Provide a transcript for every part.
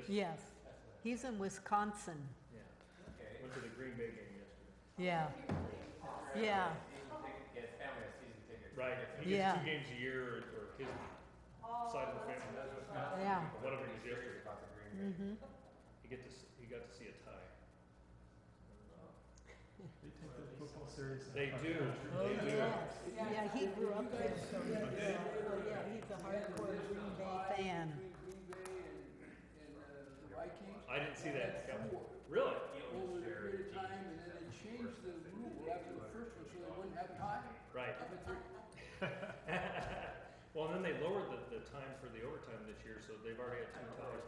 Davis. Yes. He's in Wisconsin. Yeah. Okay. Went to the Green Bay game yesterday. Yeah. Yeah. His family has season tickets. Right. He gets 2 games a year, or his side of the family does. Yeah. One of them was yesterday. Mm-hmm. He got to see a tie. They take the football serious. They do. Oh, They do. yes. Yeah, he grew up there. So yeah, he's a hardcore Green Bay fan. Green Bay and the Vikings. I didn't see that. Four. Really? Over a period of time, and then they changed the rule after the first one so they wouldn't have time. Right. Up at 3. Well, and then they lowered the time for the overtime this year, so they've already had 2 ties.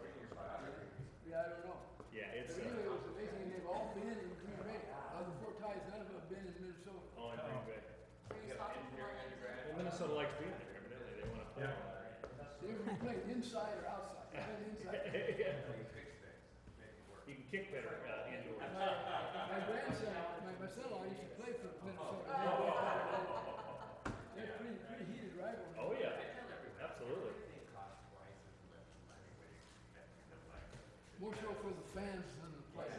Yeah, I don't know. Yeah, it's But anyway, it was amazing, and they've all been in Green Bay. Of the 4 ties, none of them have been in Minnesota. all in Green Bay. Well, Minnesota likes being there, evidently. They want to play. They were playing inside or outside. They played inside. You can kick better indoors. My grandson, my son-in-law used to play for Minnesota. They're pretty heated rivalry. Oh yeah, absolutely. More so for the fans than the players.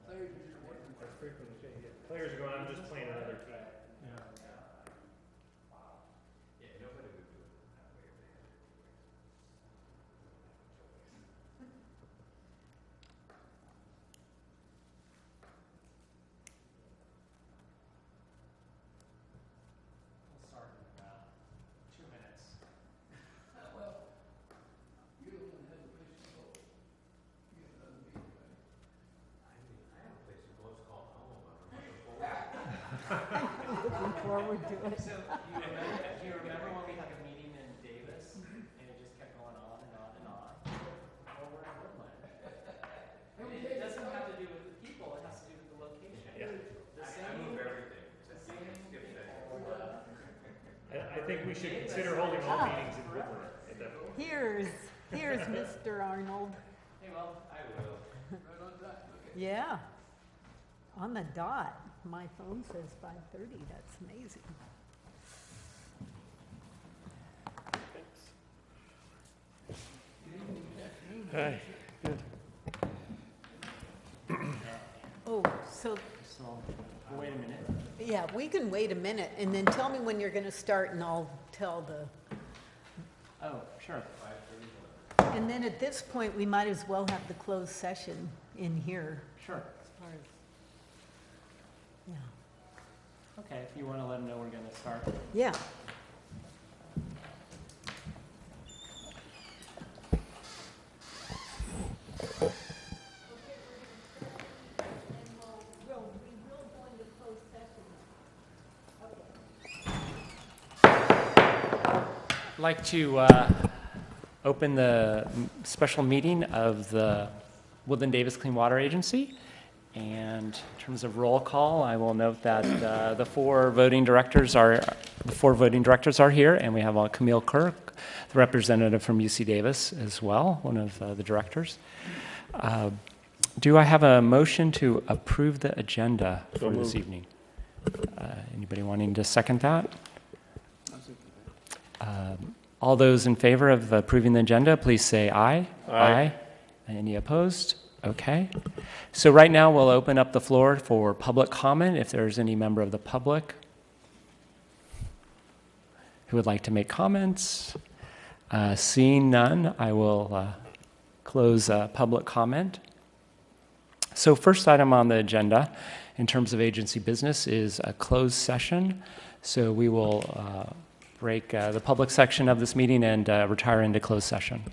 Players are just wondering. Players are going, I'm just playing another team. We'll start in about 2 minutes. Well, you're the one that has a place to go. You have another meeting, right? I have a place to go, it's called home. Looking forward to it. So do you remember when we had a meeting in Davis and it just kept going on and on and on? Well, we're in Woodland. I mean, it doesn't have to do with the people, it has to do with the location. Yeah. The I same, move everything. the same Skip people. that. I think we should consider holding all meetings in Woodland at that point. Here's Mr. Arnold. Hey, well, I will. Right on time. Okay. Yeah. On the dot. My phone says 5:30. That's amazing. Hi. Good. Oh, so so wait a minute. yeah, we can wait a minute and then tell me when you're going to start and I'll tell the. Oh, sure. And then at this point, we might as well have the closed session in here. Sure. As far as, yeah. Okay, if you want to let them know we're going to start. Yeah. I'd like to open the special meeting of the Woodland Davis Clean Water Agency. And in terms of roll call, I will note that the four voting directors are here, and we have Camille Kirk, the representative from UC Davis as well, one of the directors. Do I have a motion to approve the agenda for this evening? Anybody wanting to second that? All those in favor of approving the agenda, please say aye. Aye. Any opposed? Okay. So right now we'll open up the floor for public comment if there's any member of the public who would like to make comments. Seeing none, I will close public comment. So first item on the agenda in terms of agency business is a closed session. So we will break the public section of this meeting and retire into closed session.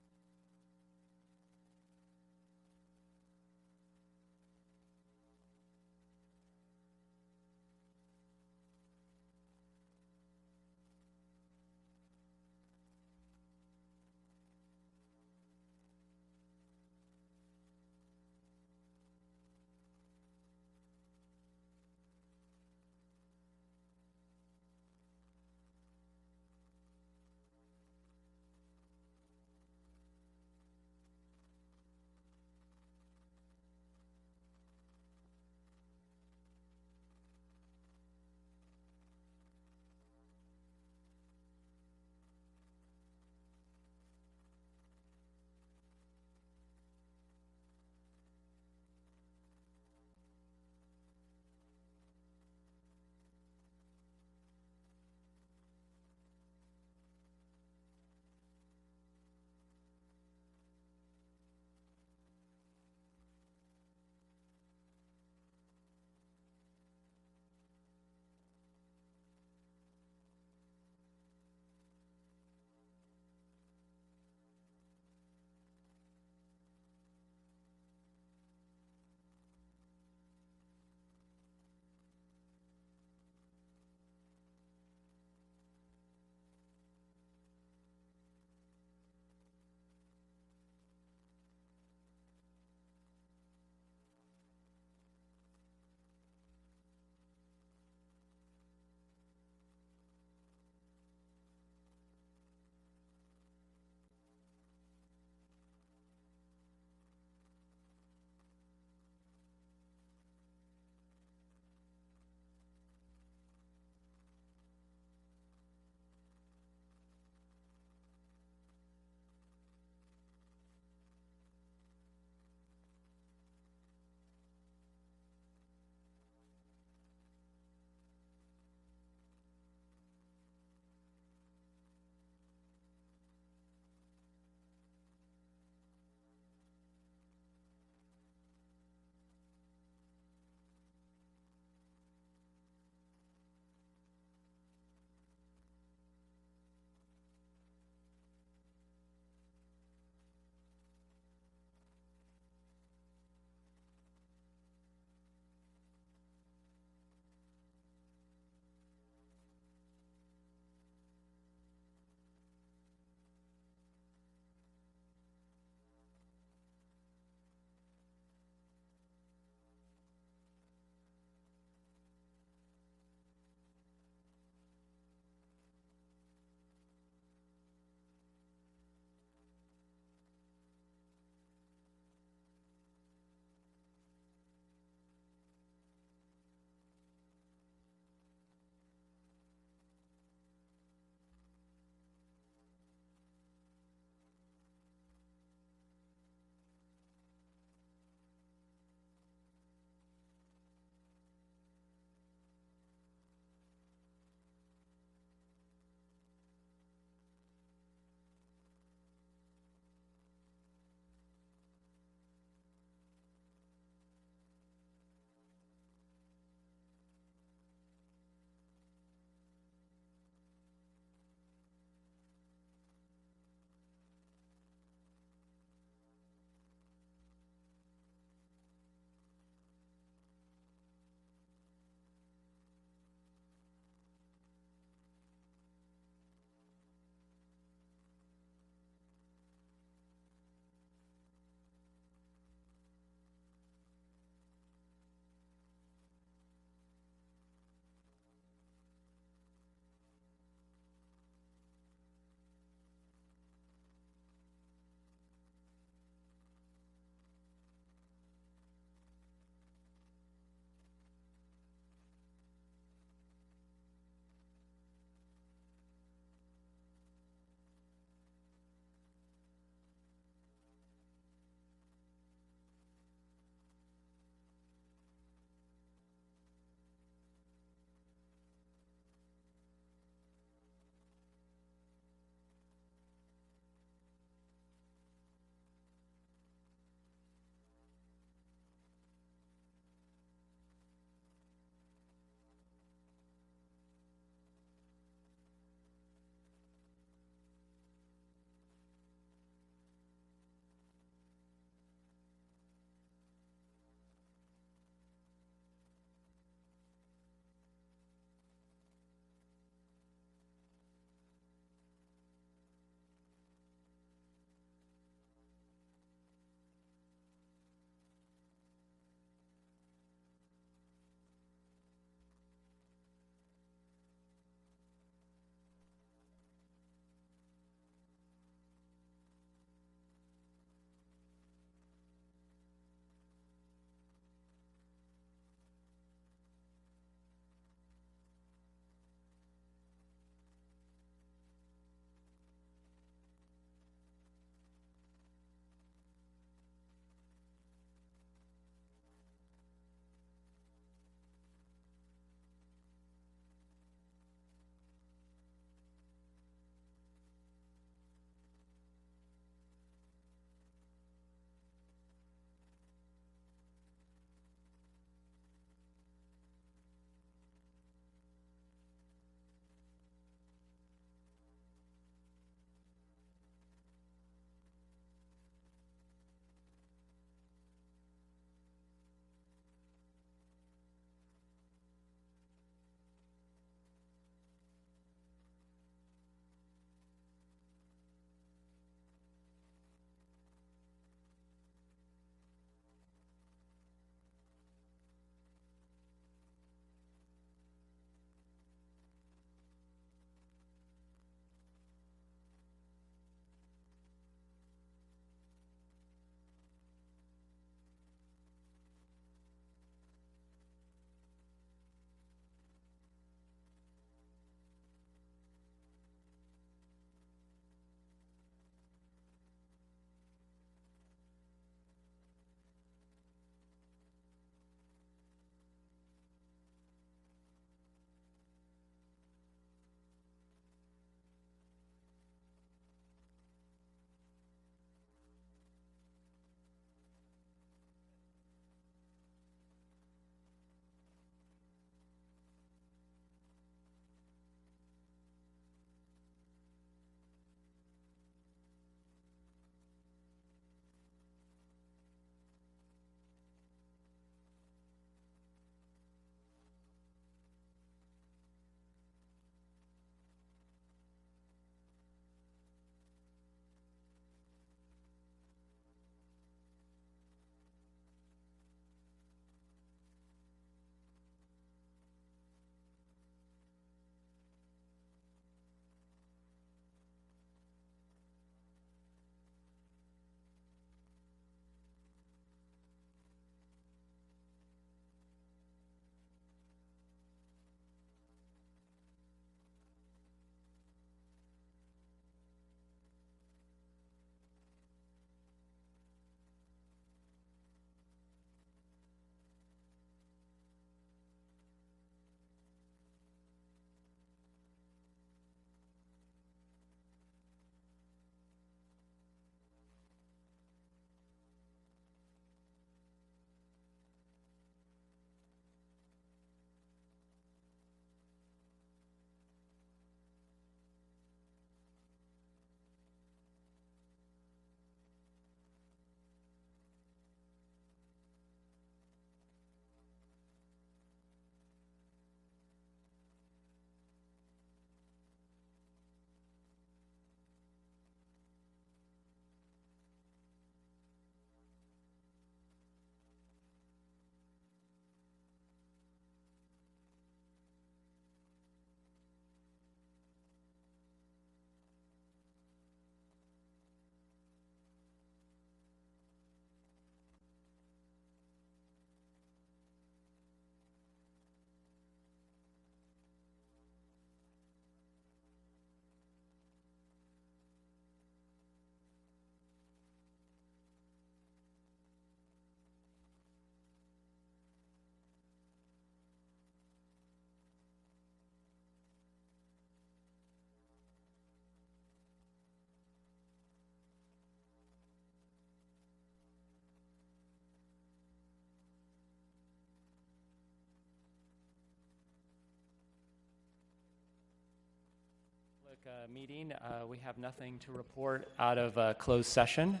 Meeting. We have nothing to report out of closed session.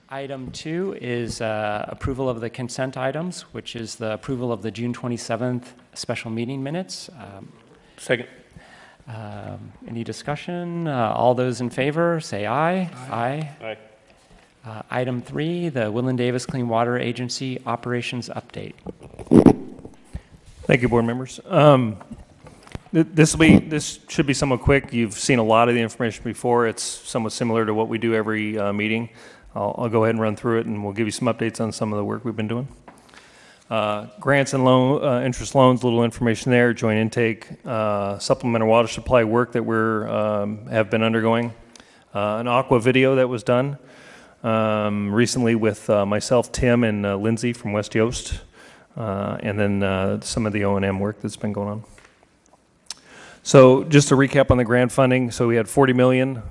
Item 2 is approval of the consent items, which is the approval of the June 27th special meeting minutes. Second. Any discussion? All those in favor, say aye. Aye. Item 3, the Woodland Davis Clean Water Agency operations update. Thank you, board members. This should be somewhat quick. You've seen a lot of the information before. It's somewhat similar to what we do every meeting. I'll go ahead and run through it, and we'll give you some updates on some of the work we've been doing. Grants and interest loans, little information there. Joint intake, supplemental water supply work that we're have been undergoing. An aqua video that was done recently with myself, Tim, and Lindsay from West Yost, and then some of the O&M work that's been going on. So just to recap on the grant funding, so we had $40 million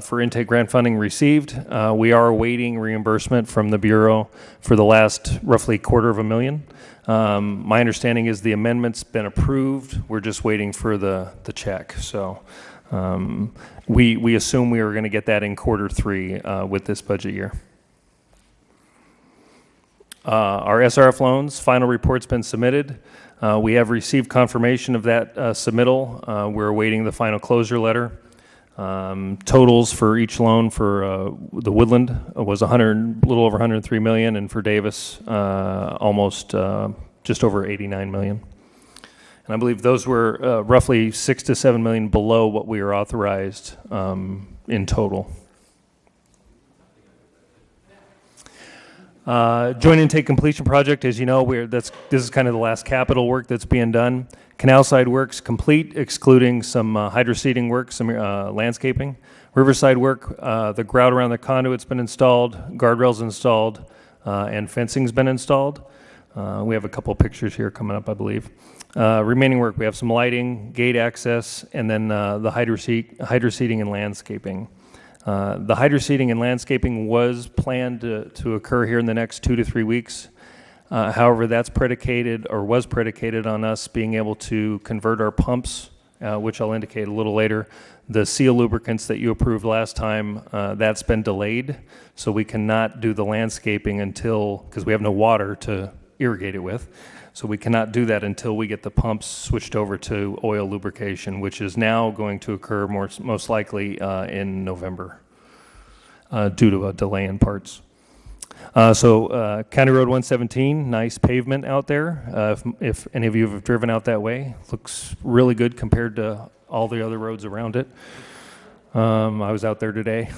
for intake grant funding received. We are awaiting reimbursement from the Bureau for the last roughly $250,000. My understanding is the amendment's been approved. We're just waiting for the check. So we assume we are going to get that in Q3 with this budget year. Our SRF loans, final report's been submitted. We have received confirmation of that submittal. We're awaiting the final closure letter. Totals for each loan for the Woodland was a little over $103 million, and for Davis, almost just over $89 million. And I believe those were roughly $6 to $7 million below what we were authorized in total. Joint intake completion project, as you know, this is kind of the last capital work that's being done. Canal side works complete, excluding some hydroseeding work, some landscaping. Riverside work, the grout around the conduit's been installed, guardrails installed, and fencing's been installed. We have a couple pictures here coming up, I believe. Remaining work, we have some lighting, gate access, and then the hydroseeding and landscaping. The hydroseeding and landscaping was planned to occur here in the next 2 to 3 weeks. However, that's predicated or was predicated on us being able to convert our pumps, which I'll indicate a little later. The seal lubricants that you approved last time, that's been delayed, so we cannot do the landscaping until, because we have no water to irrigate it with, so we cannot do that until we get the pumps switched over to oil lubrication, which is now going to occur most likely in November due to a delay in parts. So County Road 117, nice pavement out there. If any of you have driven out that way, looks really good compared to all the other roads around it. I was out there today.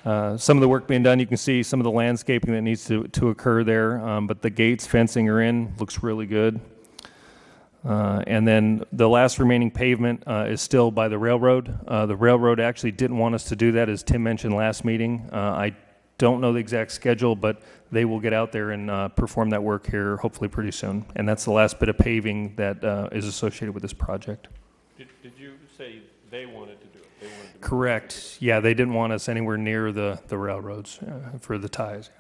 Some of the work being done, you can see some of the landscaping that needs to occur there, but the gates, fencing are in, looks really good. And then the last remaining pavement is still by the railroad. The railroad actually didn't want us to do that, as Tim mentioned last meeting. I don't know the exact schedule, but they will get out there and perform that work here hopefully pretty soon. And that's the last bit of paving that is associated with this project. Did you say they wanted to do it? They wanted to Correct. Yeah, they didn't want us anywhere near the railroads for the ties.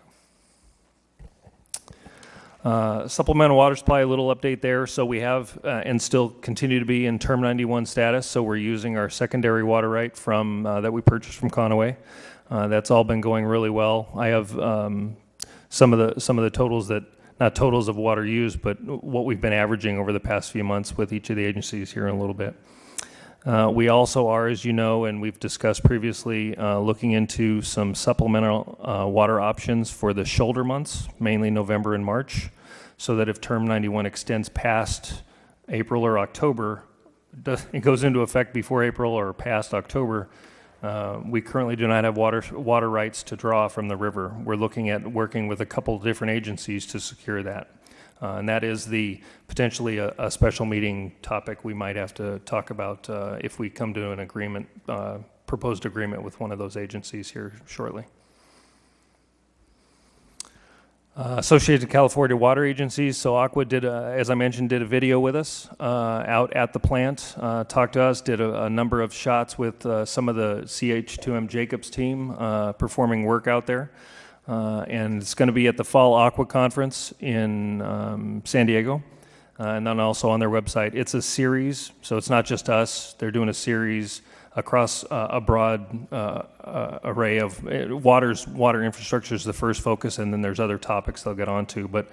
Supplemental water supply, a little update there. So we have and still continue to be in Term 91 status. So we're using our secondary water right from that we purchased from Conaway. That's all been going really well. I have some of the totals that, not totals of water used, but what we've been averaging over the past few months with each of the agencies here in a little bit. We also are, as you know, and we've discussed previously, looking into some supplemental water options for the shoulder months, mainly November and March, so that if Term 91 extends past April or October, it goes into effect before April or past October, we currently do not have water rights to draw from the river. We're looking at working with a couple of different agencies to secure that. And that is potentially a special meeting topic we might have to talk about if we come to an agreement, proposed agreement with one of those agencies here shortly. Associated California Water Agencies, so Aqua did, as I mentioned, did a video with us out at the plant, talked to us, did a number of shots with some of the CH2M Jacobs team performing work out there. And it's going to be at the Fall Aqua Conference in San Diego, and then also on their website. It's a series, so it's not just us. They're doing a series across a broad array of water infrastructure is the first focus, and then there's other topics they'll get onto. But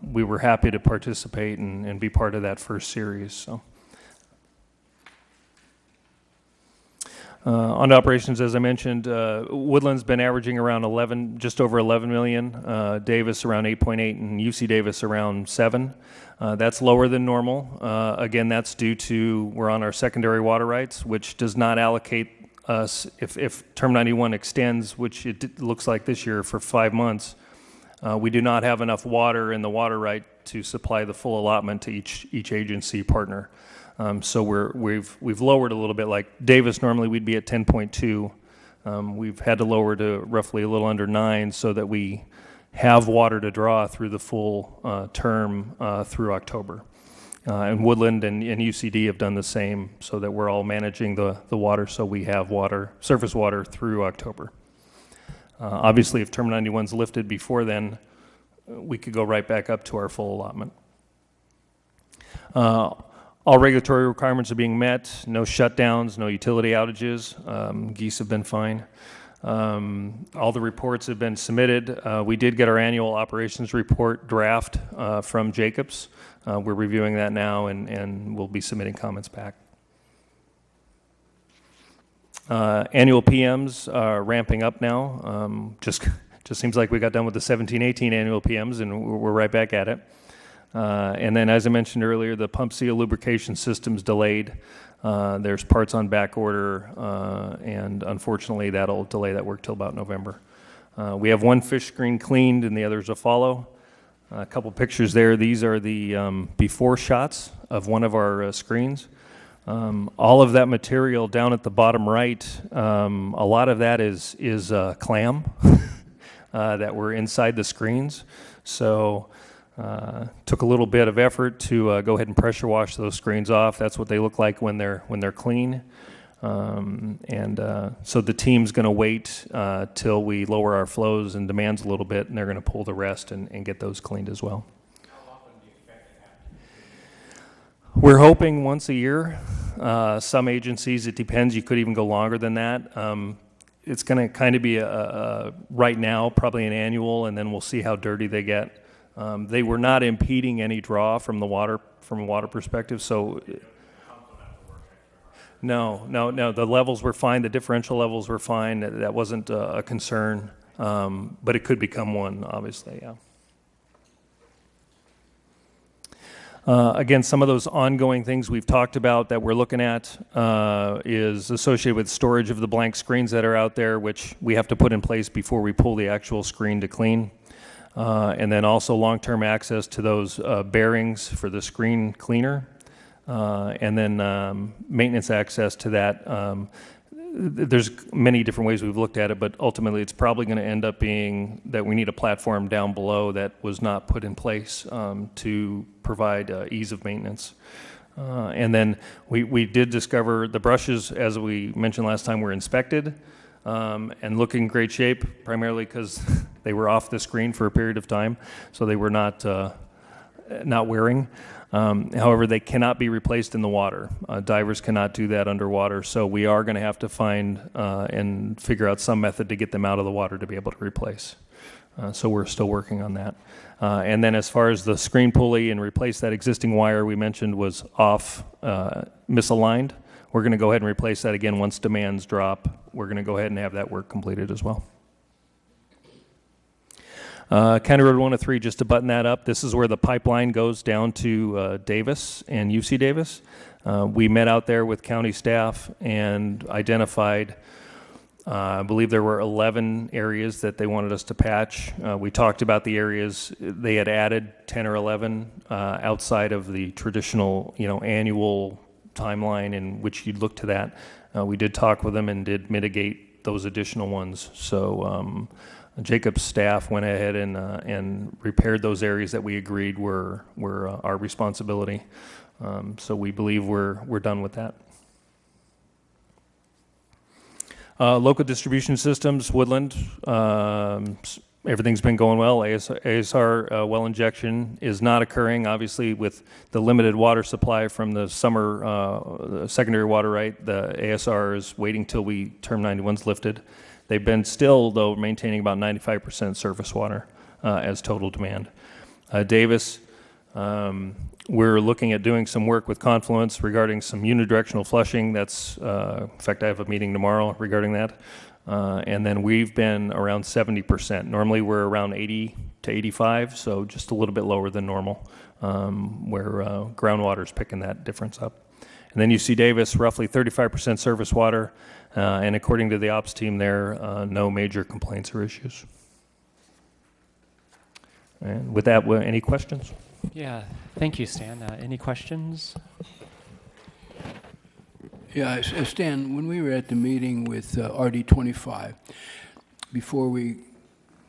we were happy to participate and be part of that first series. So. On to operations, as I mentioned, Woodland's been averaging around just over 11 million, Davis around 8.8, and UC Davis around 7. That's lower than normal. Again, that's due to we're on our secondary water rights, which does not allocate us, if Term 91 extends, which it looks like this year for 5 months, we do not have enough water in the water right to supply the full allotment to each agency partner. So we've lowered a little bit. Like Davis, normally we'd be at 10.2. We've had to lower to roughly a little under 9 so that we have water to draw through the full term through October. And Woodland and UCD have done the same so that we're all managing the water so we have surface water through October. Obviously, if Term 91's lifted before then, we could go right back up to our full allotment. All regulatory requirements are being met, no shutdowns, no utility outages. Geese have been fine. All the reports have been submitted. We did get our annual operations report draft from Jacobs. We're reviewing that now and we'll be submitting comments back. Annual PMs are ramping up now. Just seems like we got done with the 17-18 annual PMs and we're right back at it. And then, as I mentioned earlier, the pump seal lubrication system's delayed. There's parts on back order, and unfortunately, that'll delay that work till about November. We have one fish screen cleaned, and the others will follow. A couple pictures there. These are the before shots of one of our screens. All of that material down at the bottom right, a lot of that is clam that were inside the screens. So. Took a little bit of effort to go ahead and pressure wash those screens off. That's what they look like when they're clean. So the team's going to wait till we lower our flows and demands a little bit, and they're going to pull the rest and get those cleaned as well. How often do you expect it to happen? We're hoping once a year. Some agencies, it depends. You could even go longer than that. It's going to kind of be right now, probably an annual, and then we'll see how dirty they get. They were not impeding any draw from a water perspective, so no. The levels were fine. The differential levels were fine. That wasn't a concern, but it could become one, obviously. Yeah. Again, some of those ongoing things we've talked about that we're looking at is associated with storage of the blank screens that are out there, which we have to put in place before we pull the actual screen to clean. And then also long-term access to those bearings for the screen cleaner, and then maintenance access to that. There's many different ways we've looked at it, but ultimately it's probably going to end up being that we need a platform down below that was not put in place to provide ease of maintenance. And then we did discover the brushes, as we mentioned last time, were inspected. And look in great shape, primarily because they were off the screen for a period of time, so they were not wearing. However, they cannot be replaced in the water. Divers cannot do that underwater, so we are going to have to find and figure out some method to get them out of the water to be able to replace. So we're still working on that. And then as far as the screen pulley and replace that existing wire we mentioned was off, misaligned. We're going to go ahead and replace that again once demands drop. We're going to go ahead and have that work completed as well. County Road 103, just to button that up, this is where the pipeline goes down to Davis and UC Davis. We met out there with county staff and identified, I believe there were 11 areas that they wanted us to patch. We talked about the areas. They had added 10 or 11 outside of the traditional, annual timeline in which you'd look to that. We did talk with them and did mitigate those additional ones. So Jacob's staff went ahead and repaired those areas that we agreed were our responsibility. So we believe we're done with that. Local distribution systems, Woodland, everything's been going well. ASR well injection is not occurring, obviously, with the limited water supply from the summer the secondary water right. The ASR is waiting till term 91's lifted. They've been still, though, maintaining about 95% surface water as total demand. Davis, we're looking at doing some work with Confluence regarding some unidirectional flushing. That's, in fact, I have a meeting tomorrow regarding that. And then we've been around 70%. Normally we're around 80 to 85, so just a little bit lower than normal, where groundwater's picking that difference up. And then you see Davis, roughly 35% surface water, and according to the ops team there, no major complaints or issues. And with that, any questions? Yeah, thank you, Stan. Any questions? Yeah, Stan, when we were at the meeting with RD25, before we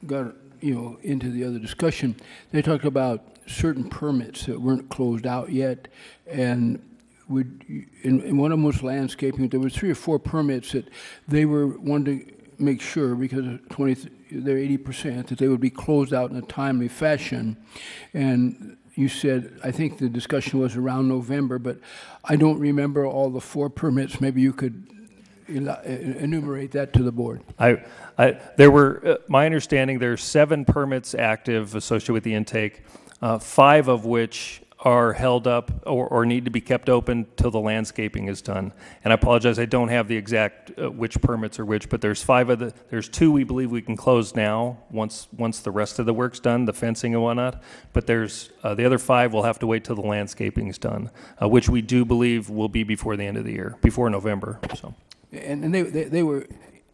got into the other discussion, they talked about certain permits that weren't closed out yet, and in one of them was landscaping. There were 3 or 4 permits that they were wanting to make sure, because of they're 80%, that they would be closed out in a timely fashion. And you said, I think the discussion was around November, but I don't remember all the 4 permits. Maybe you could enumerate that to the board. There were, my understanding, there's 7 permits active associated with the intake, 5 of which are held up or need to be kept open till the landscaping is done. And I apologize, I don't have the exact which permits are which, but there's 2 we believe we can close now once the rest of the work's done, the fencing and whatnot. But there's the other 5 will have to wait till the landscaping is done, which we do believe will be before the end of the year, before November. So. And they were.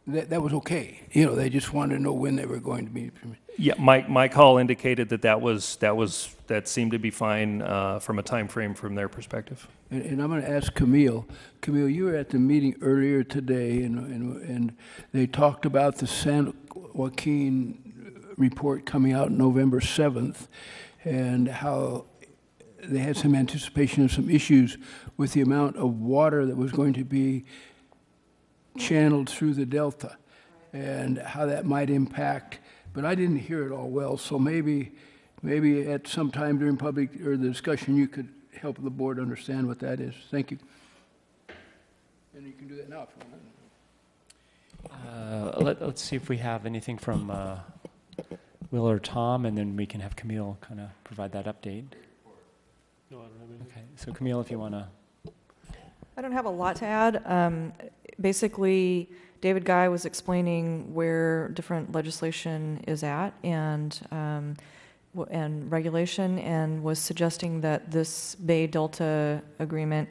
That was okay. They just wanted to know when they were going to be. Yeah, my call indicated that seemed to be fine from a time frame from their perspective. And I'm going to ask Camille. Camille, you were at the meeting earlier today, and they talked about the San Joaquin report coming out November 7th, and how they had some anticipation of some issues with the amount of water that was going to be channeled through the delta, and how that might impact. But I didn't hear it all well, so maybe at some time during public or the discussion you could help the board understand what that is. Thank you. And you can do that now if you want. Let's see if we have anything from Will or Tom, and then we can have Camille kind of provide that update. No, I don't have anything. Okay, so Camille, if you want to. I don't have a lot to add. Basically, David Guy was explaining where different legislation is at and regulation, and was suggesting that this Bay Delta agreement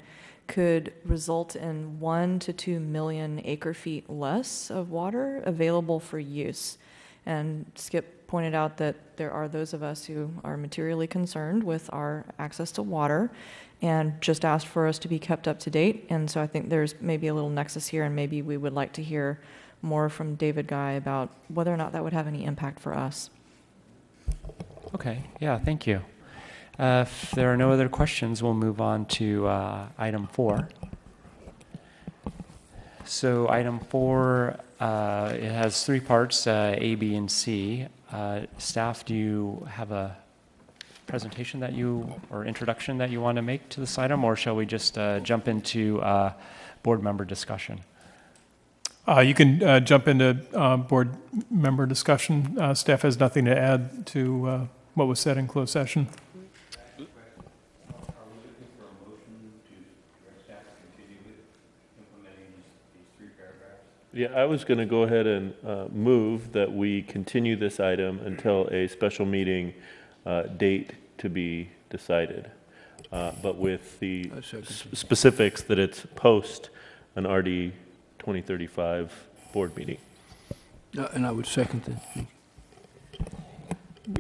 could result in 1 to 2 million acre-feet less of water available for use. And Skip pointed out that there are those of us who are materially concerned with our access to water, and just asked for us to be kept up to date. And so I think there's maybe a little nexus here, and maybe we would like to hear more from David Guy about whether or not that would have any impact for us. Okay, yeah, thank you. If there are no other questions, we'll move on to item 4. So item 4, it has 3 parts, A, B, and C. Staff, do you have a presentation or introduction that you want to make to this item, or shall we just jump into board member discussion? You can jump into board member discussion. Staff has nothing to add to what was said in closed session. Are we looking for a motion to direct staff to continue with implementing these 3 paragraphs? Yeah, I was going to go ahead and move that we continue this item until a special meeting date to be decided, but with the specifics that it's post an RD 2035 board meeting. And I would second that.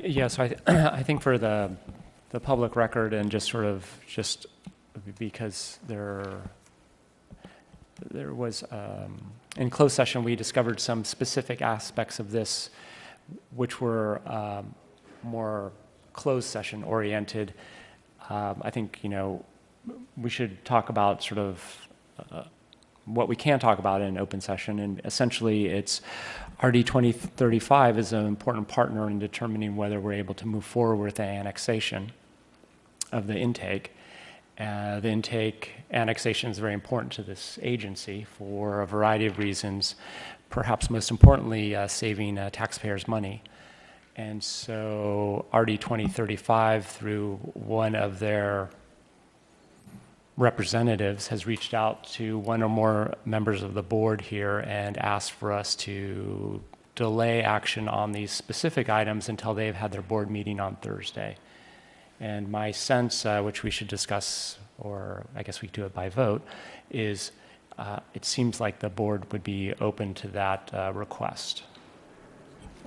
Yeah, so I think for the public record, and just because there was in closed session, we discovered some specific aspects of this which were more closed session oriented. I think we should talk about sort of what we can talk about in open session, and essentially it's RD 2035 is an important partner in determining whether we're able to move forward with the annexation of the intake. The intake annexation is very important to this agency for a variety of reasons, perhaps most importantly, saving taxpayers' money. And so RD 2035, through one of their representatives, has reached out to one or more members of the board here and asked for us to delay action on these specific items until they've had their board meeting on Thursday. And my sense, which we should discuss, or I guess we do it by vote, is it seems like the board would be open to that request.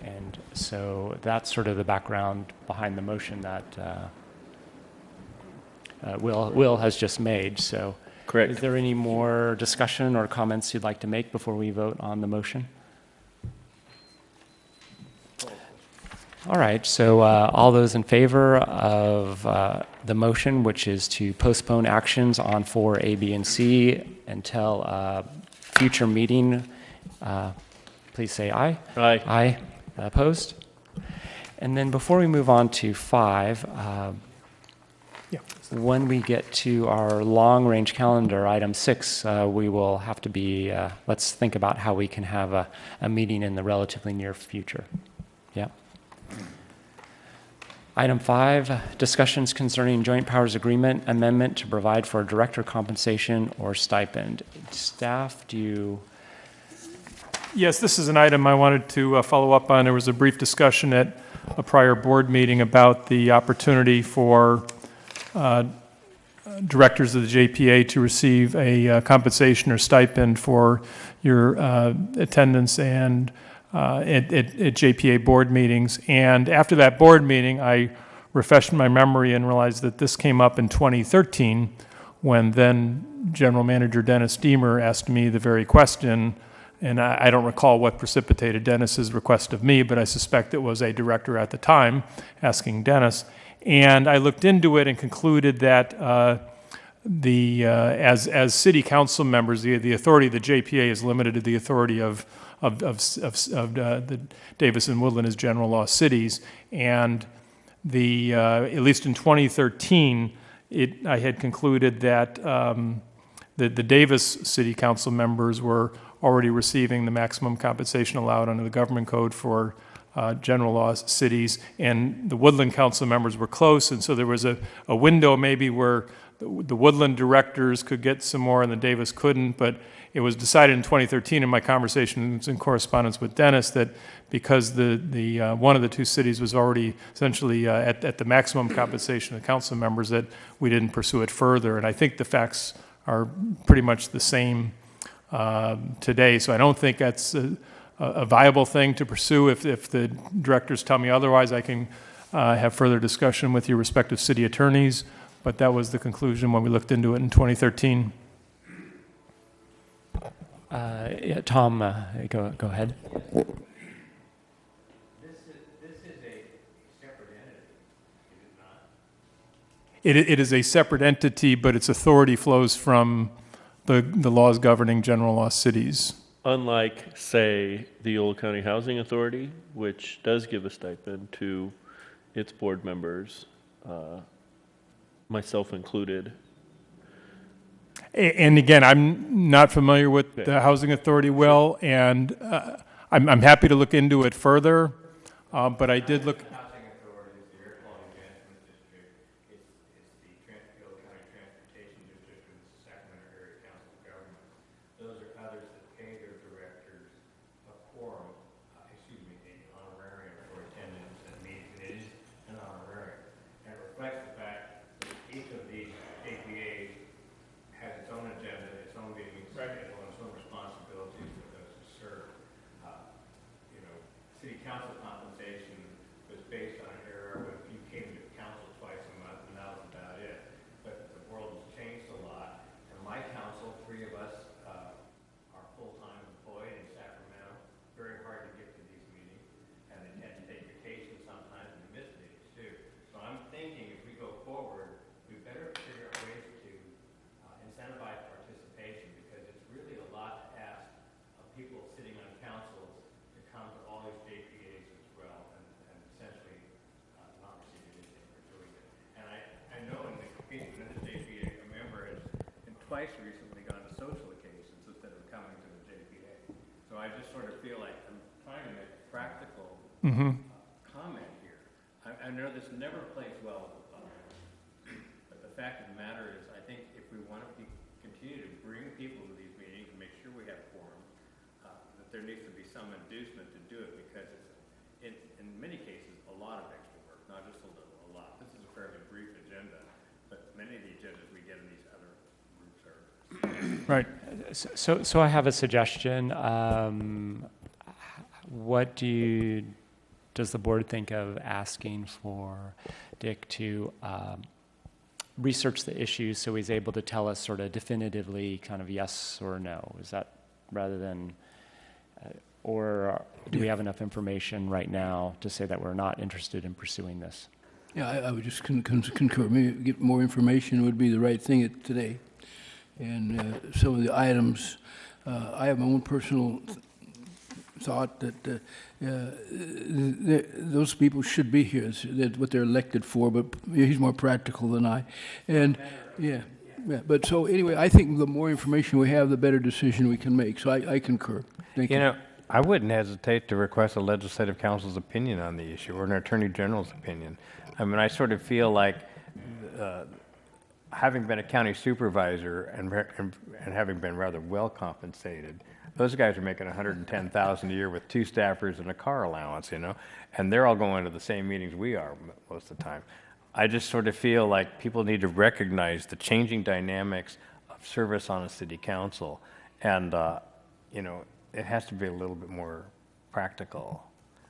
And so that's sort of the background behind the motion that Will has just made. So, Correct. Is there any more discussion or comments you'd like to make before we vote on the motion? All right. So all those in favor of the motion, which is to postpone actions on 4A, B, and C until a future meeting, please say aye. Aye. Aye. Opposed? And then before we move on to 5, when we get to our long-range calendar, item 6, we will have to be, let's think about how we can have a meeting in the relatively near future. Yeah. Item 5, discussions concerning joint powers agreement amendment to provide for director compensation or stipend. Staff, do you... Yes, this is an item I wanted to follow up on. There was a brief discussion at a prior board meeting about the opportunity for directors of the JPA to receive a compensation or stipend for your attendance and at JPA board meetings. And after that board meeting, I refreshed my memory and realized that this came up in 2013 when then General Manager Dennis Deemer asked me the very question. And I don't recall what precipitated Dennis's request of me, but I suspect it was a director at the time asking Dennis. And I looked into it and concluded that as city council members, the authority of the JPA is limited to the authority of the Davis and Woodland as general law cities. And at least in 2013, I had concluded that the Davis city council members were already receiving the maximum compensation allowed under the government code for general law cities, and the Woodland council members were close, and so there was a window maybe where the Woodland directors could get some more and the Davis couldn't, but it was decided in 2013 in my conversations in correspondence with Dennis that because the one of the two cities was already essentially at the maximum compensation of the council members that we didn't pursue it further, and I think the facts are pretty much the same today, so I don't think that's a viable thing to pursue. If the directors tell me otherwise, I can have further discussion with your respective city attorneys, but that was the conclusion when we looked into it in 2013. Yeah, Tom, go ahead. This is a separate entity, is it not? It is a separate entity, but its authority flows from the laws governing general law cities. Unlike, say, the Old County Housing Authority, which does give a stipend to its board members, myself included. And again, I'm not familiar with the Housing Authority well, and I'm happy to look into it further, but I did look... Housing Authority is the Air Quality Management District, it's the Old County Transportation District, and it's the Sacramento Area Council of Governments. Those are others that pay their directors a quorum, an honorarium for attendance at meetings, and it is an honorarium. And it reflects the fact that each of these APAs has its own agenda, its own meeting schedule, and its own responsibilities for those who serve. City council compensation was based twice recently gone to social occasions instead of coming to the JPA. So I just sort of feel like I'm trying to make a practical comment here. I know this never plays well with the public, but the fact of the matter is, I think if we want to continue to bring people to these meetings and make sure we have quorum, that there needs to be some inducement to do it, because it's, in many cases, a lot of extra work, not just a little, a lot. This is a fairly brief agenda, but many of the agendas we get in these other groups are. Right. So I have a suggestion. Does the board think of asking for Dick to research the issues so he's able to tell us sort of definitively kind of yes or no? Is that rather than, or do we have enough information right now to say that we're not interested in pursuing this? Yeah, I would just concur. Maybe get more information would be the right thing today. And some of the items, I have my own personal thought that those people should be here. That's what they're elected for, but he's more practical than I. And yeah. But so anyway, I think the more information we have, the better decision we can make. So I concur. Thank you. You know, I wouldn't hesitate to request a legislative council's opinion on the issue, or an attorney general's opinion. I mean, I sort of feel like, having been a county supervisor and having been rather well compensated, those guys are making $110,000 a year with 2 staffers and a car allowance, you know, and they're all going to the same meetings we are most of the time. I just sort of feel like people need to recognize the changing dynamics of service on a city council, and you know, it has to be a little bit more practical.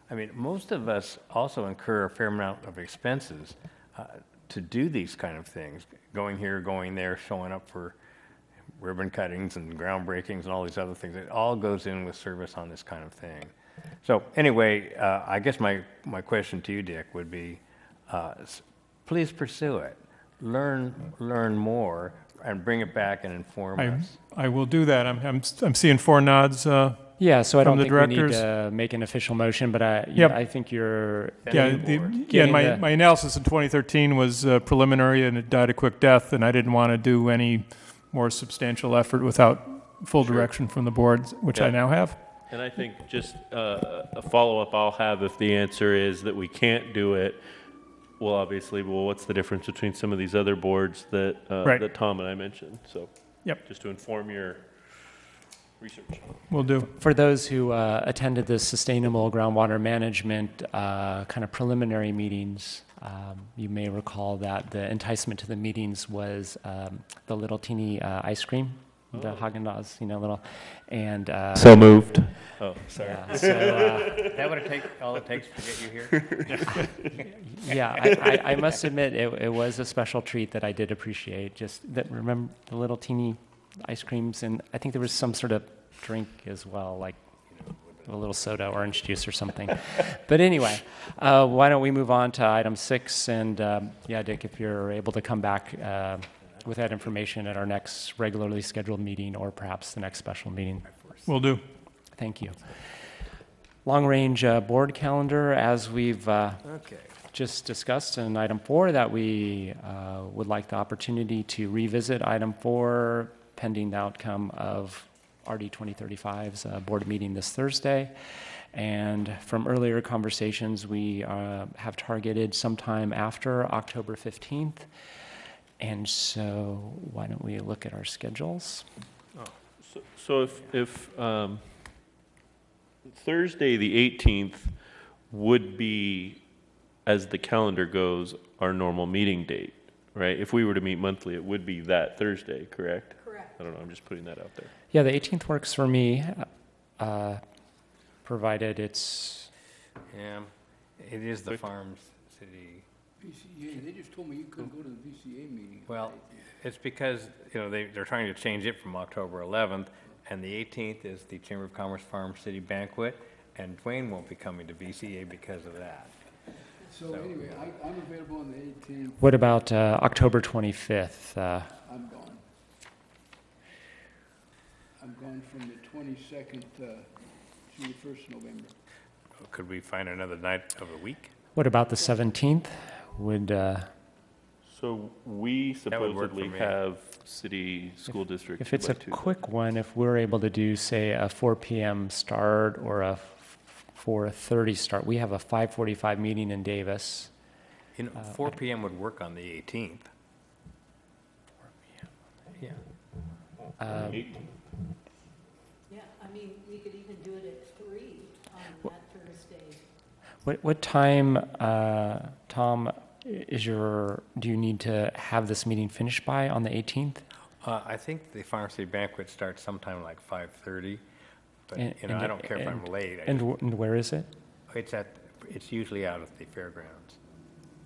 I mean, most of us also incur a fair amount of expenses to do these kind of things, going here, going there, showing up for ribbon cuttings and groundbreakings and all these other things. It all goes in with service on this kind of thing. So anyway, I guess my question to you, Dick, would be, please pursue it. Learn more, and bring it back and inform us. I will do that. I'm seeing 4 nods. Yeah, so I don't from the think we need directors. to make an official motion, but Yep. I think you're My analysis in 2013 was preliminary, and it died a quick death, and I didn't want to do any more substantial effort without full direction from the board, which I now have. And I think just a follow-up I'll have, if the answer is that we can't do it, well, obviously, what's the difference between some of these other boards that Right. that Tom and I mentioned? So, Yep. just to inform your research. Will do. For those who attended the Sustainable Groundwater Management kind of preliminary meetings, you may recall that the enticement to the meetings was the little teeny ice cream, the Haagen-Dazs, little, and So moved. Oh, sorry. yeah, so That what all it takes to get you here? yeah, I must admit it was a special treat that I did appreciate. Just that, remember the little teeny ice creams, and I think there was some sort of drink as well, like a little soda, orange juice or something. But anyway, why don't we move on to item 6? And yeah, Dick, if you're able to come back with that information at our next regularly scheduled meeting, or perhaps the next special meeting. Will do. Thank you. Long-range board calendar, as we've just discussed in item 4, that we would like the opportunity to revisit item 4 pending the outcome of RD 2035's board meeting this Thursday. And from earlier conversations, we have targeted sometime after October 15th. And so why don't we look at our schedules? So if Thursday the 18th would be, as the calendar goes, our normal meeting date, right? If we were to meet monthly, it would be that Thursday, correct? Correct. I don't know, I'm just putting that out there. Yeah, the 18th works for me, provided it's... Yeah, it is the farm city. VCA, they just told me you couldn't go to the VCA meeting. Well, it's because, they're trying to change it from October 11th, and the 18th is the Chamber of Commerce Farm City Banquet, and Dwayne won't be coming to VCA because of that. So anyway, I'm available on the 18th. What about October 25th? I'm gone. I'm gone from the 22nd to the 1st of November. Could we find another night of the week? What about the 17th? Would So we That would work for supposedly me. have city school district. If it's a 2x2. quick one, if we're able to do, say, a 4 p.m. start or a 4:30 start, we have a 5:45 meeting in Davis. 4 p.m. would work on the 18th. Yeah. Yeah, I mean, we could even do it at 3 on that Thursday. What time, Tom, do you need to have this meeting finished by on the 18th? I think the pharmacy banquet starts sometime like 5:30, but, And- you know, and- I don't care if I'm late. And where is it? It's usually out at the fairgrounds.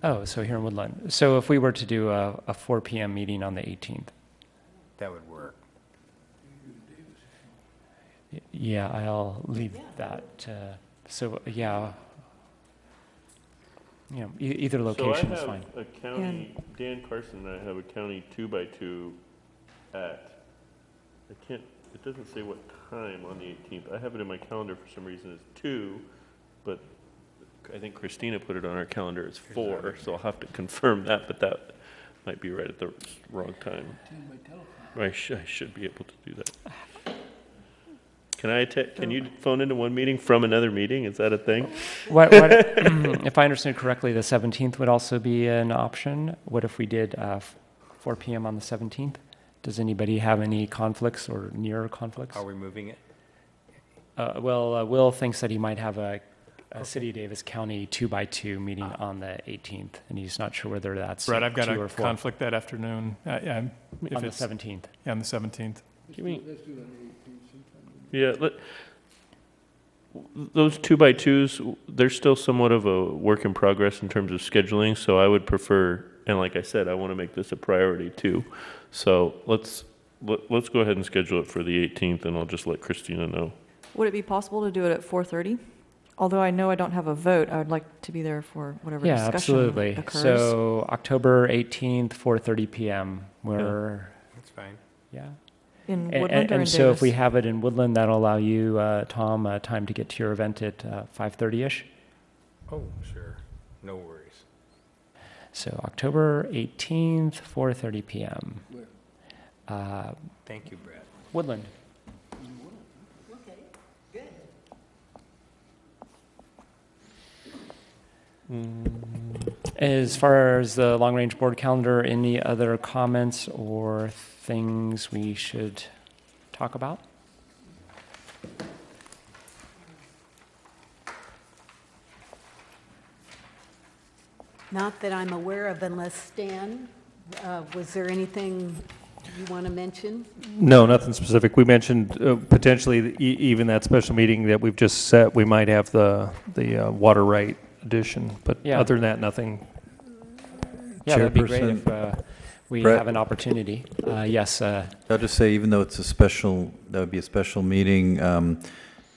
Oh, so here in Woodland. So if we were to do a 4 p.m. meeting on the 18th? That would work. Yeah, I'll leave that. So, yeah, either location is fine. So I have a county, Dan Carson and I have a county 2x2 at, it doesn't say what time on the 18th. I have it in my calendar for some reason as 2, but I think Christina put it on our calendar as 4, so I'll have to confirm that, but that might be right at the wrong time. I should be able to do that. Can you phone into one meeting from another meeting? Is that a thing? If I understand correctly, the 17th would also be an option. What if we did 4 p.m. on the 17th? Does anybody have any conflicts or near conflicts? Are we moving it? Will thinks that he might have a City of Davis County 2x2 meeting on the 18th, and he's not sure whether that's Brett, I've got 2 a or 4. conflict that afternoon. If On the it's 17th. yeah, on the 17th. Give me, Let's do that on the 18th sometime. yeah, those 2x2s, they're still somewhat of a work in progress in terms of scheduling, so I would prefer, and like I said, I want to make this a priority too. So let's go ahead and schedule it for the 18th, and I'll just let Christina know. Would it be possible to do it at 4:30? Although I know I don't have a vote, I would like to be there for whatever Yeah, discussion absolutely. occurs. So October 18th, 4:30 p.m. That's fine. Yeah. In And, Woodland or in and so if we Davis? have it in Woodland, that'll allow you, Tom, time to get to your event at 5:30ish. Oh, sure. No worries. So October 18th, 4:30 p.m. Thank you, Brett. Woodland. Okay, good. As far as the long-range board calendar, any other comments or things we should talk about? Not that I'm aware of unless Stan, was there anything you want to mention? No, nothing specific. We mentioned potentially even that special meeting that we've just set, we might have the water right edition, but Yeah. other than that, nothing. Yeah, that'd be great if Chairperson we Brett? have an opportunity. Yes, I'll just say, even though it's a special, that would be a special meeting,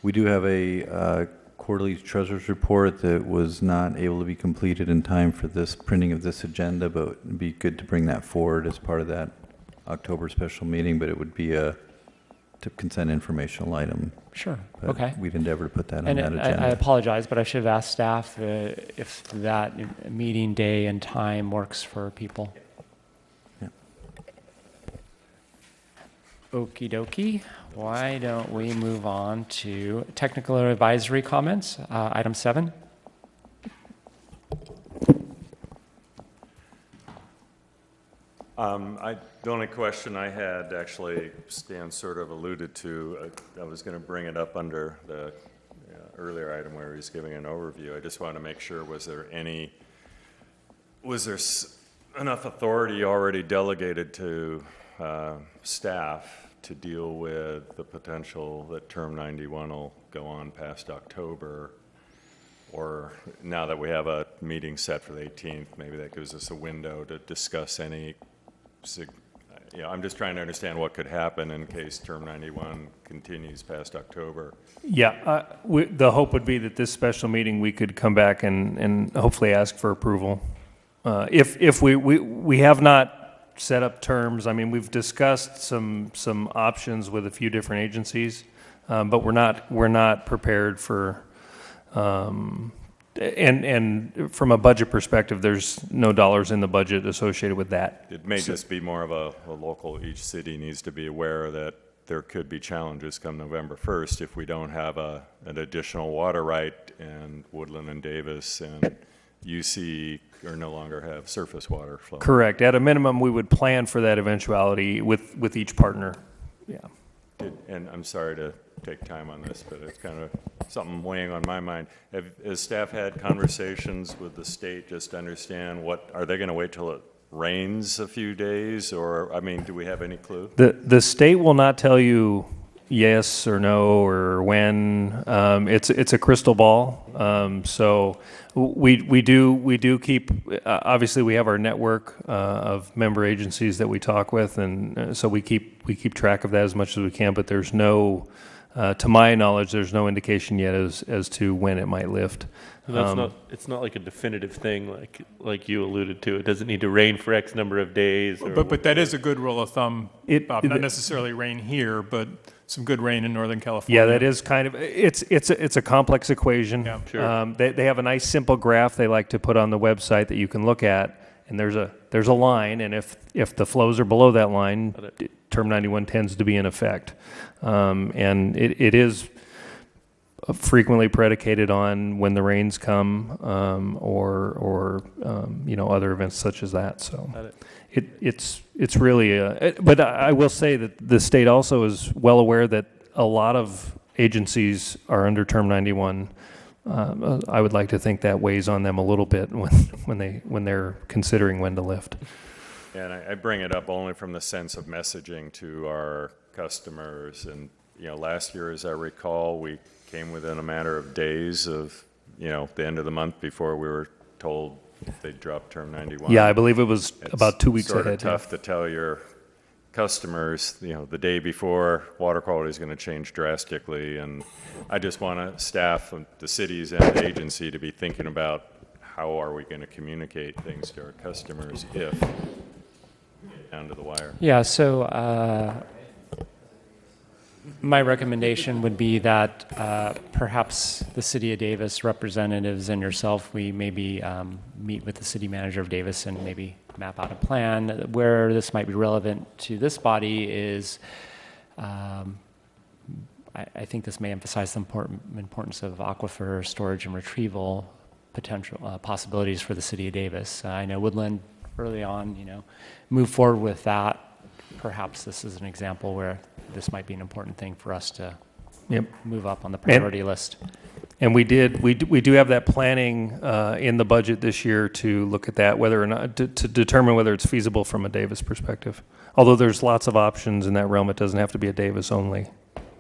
we do have a quarterly treasurer's report that was not able to be completed in time for this printing of this agenda, but it'd be good to bring that forward as part of that October special meeting, but it would be a consent informational item. sure. But Okay. we'd endeavor to put that on And that I agenda. apologize, but I should have asked staff if that meeting day and time works for people. Yeah. Okie dokie. Why don't we move on to technical advisory comments? Item 7. The only question I had, actually, Stan sort of alluded to, I was going to bring it up under the earlier item where he was giving an overview. I just wanted to make sure, was there enough authority already delegated to staff to deal with the potential that Term 91 will go on past October? Or now that we have a meeting set for the 18th, maybe that gives us a window to discuss any, I'm just trying to understand what could happen in case Term 91 continues past October. Yeah, the hope would be that this special meeting, we could come back and hopefully ask for approval. If we have not set up terms, I mean, we've discussed some options with a few different agencies, but we're not prepared for and from a budget perspective, there's no dollars in the budget associated with that. It may just be more of a local, each city needs to be aware that there could be challenges come November 1st if we don't have an additional water right, and Woodland and Davis and UC or no longer have surface water flow. Correct. At a minimum, we would plan for that eventuality with each partner. Yeah. And I'm sorry to take time on this, but it's kind of something weighing on my mind. Has staff had conversations with the state just to understand are they going to wait till it rains a few days, or, I mean, do we have any clue? The state will not tell you yes or no or when. It's a crystal ball. So we do keep, obviously we have our network of member agencies that we talk with, and so we keep track of that as much as we can, but there's no, to my knowledge, there's no indication yet as to when it might lift. And it's not like a definitive thing like you alluded to. It doesn't need to rain for X number of days. But that is a good rule of thumb, Bob. Not necessarily rain here, but some good rain in Northern California. Yeah, that is kind of, it's a complex equation. Yeah, sure. They have a nice simple graph they like to put on the website that you can look at, and there's a line, and if the flows are below that line, Term 91 tends to be in effect. And it is frequently predicated on when the rains come, or other events such as that. So it's really but I will say that the state also is well aware that a lot of agencies are under Term 91. I would like to think that weighs on them a little bit when they're considering when to lift. And I bring it up only from the sense of messaging to our customers. And last year, as I recall, we came within a matter of days of the end of the month before we were told they'd drop Term 91. Yeah, I believe it was about 2 weeks ahead. It's sort of tough yeah. to tell your customers, the day before water quality is going to change drastically. And I just want staff, the cities and the agency to be thinking about how are we going to communicate things to our customers if we get down to the wire. Yeah, so my recommendation would be that perhaps the City of Davis representatives and yourself, we maybe meet with the city manager of Davis and maybe map out a plan. Where this might be relevant to this body is, I think this may emphasize the importance of aquifer storage and retrieval potential possibilities for the City of Davis. I know Woodland early on, moved forward with that. Perhaps this is an example where this might be an important thing for us to move up on the priority list. And we do have that planning in the budget this year to look at that, whether or not to determine whether it's feasible from a Davis perspective. Although there's lots of options in that realm, it doesn't have to be a Davis only.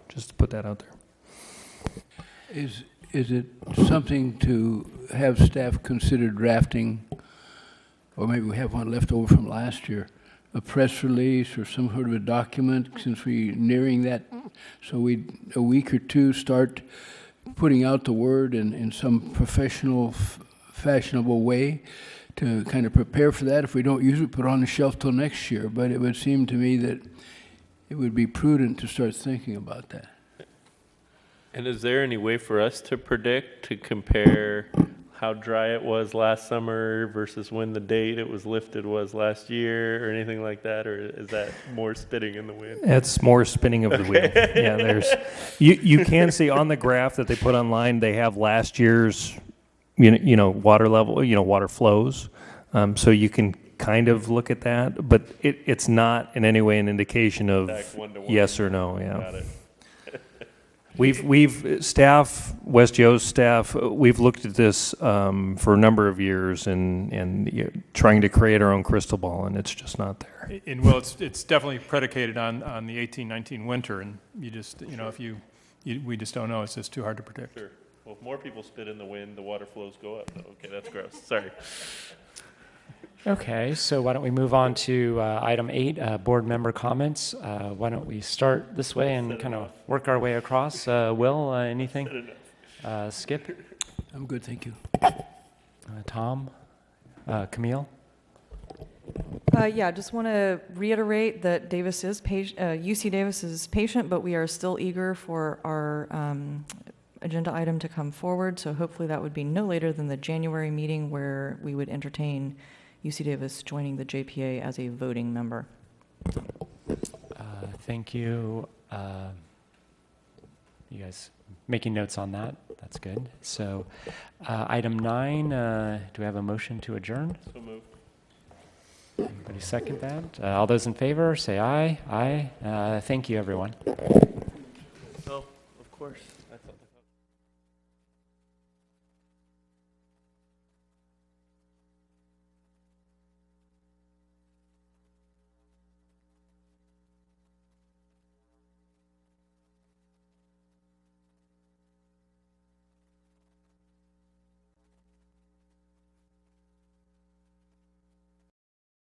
Just to put that out there. Is it something to have staff consider drafting, or maybe we have one left over from last year, a press release or some sort of a document, since we're nearing that, so we a week or two start putting out the word in some professional, fashionable way to kind of prepare for that. If we don't use it, put it on the shelf till next year. But it would seem to me that it would be prudent to start thinking about that. And is there any way for us to predict, to compare how dry it was last summer versus when the date it was lifted was last year, or anything like that? Or is that more spinning in the wind? It's more spinning of the wheel. Yeah, there's you can see on the graph that they put online, they have last year's water level, water flows. So you can kind of look at that, but it's not in any way an indication of yes or no. Yeah. Got it. We've staff, West Joe's staff, we've looked at this for a number of years and trying to create our own crystal ball, and it's just not there. And well, it's definitely predicated on the 18-19 winter, and you just we just don't know. It's just too hard to predict. Sure. Well, if more people spit in the wind, the water flows go up. Okay, that's gross. Sorry. Okay, so why don't we move on to item 8, board member comments. Why don't we start this way and kind of work our way across? Will, anything? Skip? I'm good, thank you. Tom? Camille? Yeah, just want to reiterate that Davis is UC Davis is patient, but we are still eager for our agenda item to come forward, so hopefully that would be no later than the January meeting where we would entertain UC Davis joining the JPA as a voting member. Thank you. You guys making notes on that? That's good. So, item 9, do we have a motion to adjourn? So moved. Anybody second that? All those in favor, say aye. Aye. Thank you, everyone. Oh, of course. I thought